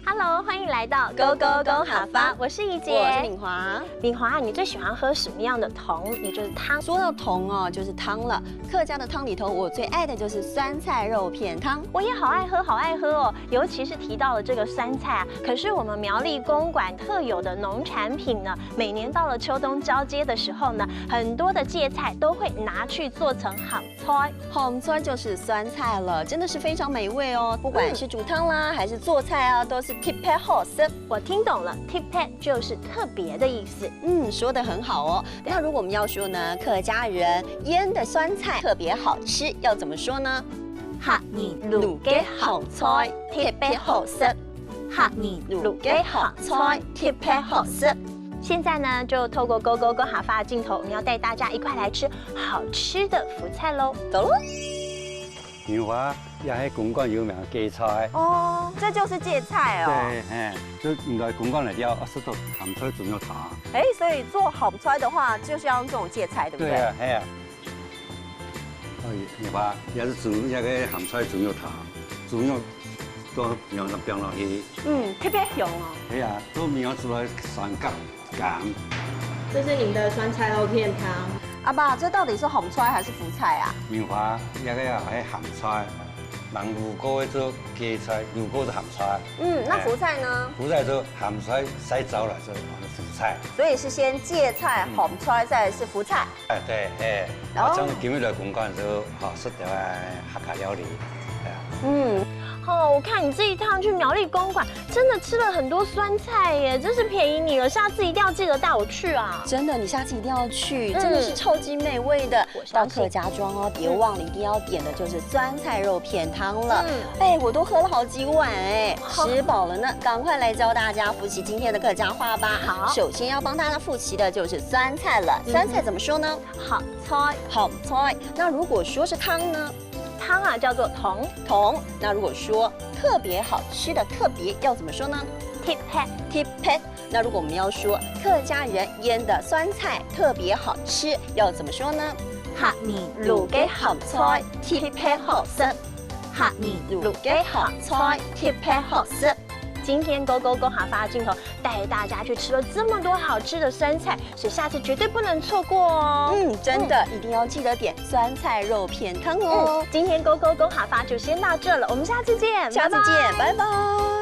Hello， 欢迎来到 Go Go Go 好发，我是怡姐，我是敏华。敏华，你最喜欢喝什么样的汤？也就是汤。说到汤哦，就是汤了。客家的汤里头，我最爱的就是酸菜肉片汤。我也好爱喝，好爱喝哦。尤其是提到了这个酸菜啊，可是我们苗栗公馆特有的农产品呢，每年到了秋冬交接的时候呢，很多的芥菜都会拿去做成鹹菜。鹹菜就是酸菜了，真的是非常美味哦。不管是煮汤啦，还是做菜啊，都是特別好食。我听懂了 ，tip pet 就是特别的意思。说得很好哦。那如果我们要说呢，客家人腌的酸菜特别好吃，要怎么說呢？客年滷嘅鹹菜特別好食。客年滷嘅鹹菜特別好食。现在呢，就透过 Go Go Go 好发的镜头，我们要带大家一块来吃好吃的福菜喽。走喽！苗华也喺公馆有名嘅芥菜。哦，这就是芥菜哦。对，就原来公馆嚟钓，10度鹹菜仲有糖。所以做鹹菜的話，就是要用這種芥菜，對不對？對啊，係啊。苗華也是煮那個鹹菜仲有糖，仲有都苗那邊落去。特別香哦。係啊，都苗煮來酸甘鹹。这是您的酸菜肉片汤。阿爸，这到底是鹹菜還是福菜啊？苗華那個係鹹菜，人如果做芥菜，如果是鹹菜。那福菜呢？福菜做鹹菜洗走了就福菜。所以是先芥菜、鹹菜，再來是福菜。對，然後將今日來公館做食條客家料理，我看你这一趟去苗栗公馆，真的吃了很多酸菜耶，真是便宜你了。下次一定要记得带我去啊！真的，你下次一定要去，真的是超級美味的。到客家庄哦，别忘了一定要点的就是酸菜肉片汤了。我都喝了好几碗吃饱了呢，赶快来教大家复习今天的客家话吧。好，首先要帮大家复习的就是酸菜了。酸菜怎么说呢？鹹菜。鹹菜。那如果说是汤呢？汤啊叫做同。那如果说特别好吃的特别要怎么说呢？ tip pet。那如果我们要说客家人腌的酸菜特别好吃，要怎么说呢？客年滷嘅鹹菜特別好食。客年滷嘅鹹菜特別好食。今天 Go Go Go 好发的镜头带大家去吃了这么多好吃的酸菜，所以下次绝对不能错过哦。真的一定要记得点酸菜肉片汤哦。今天 Go Go Go 好发就先到这了，我们下次见，拜拜。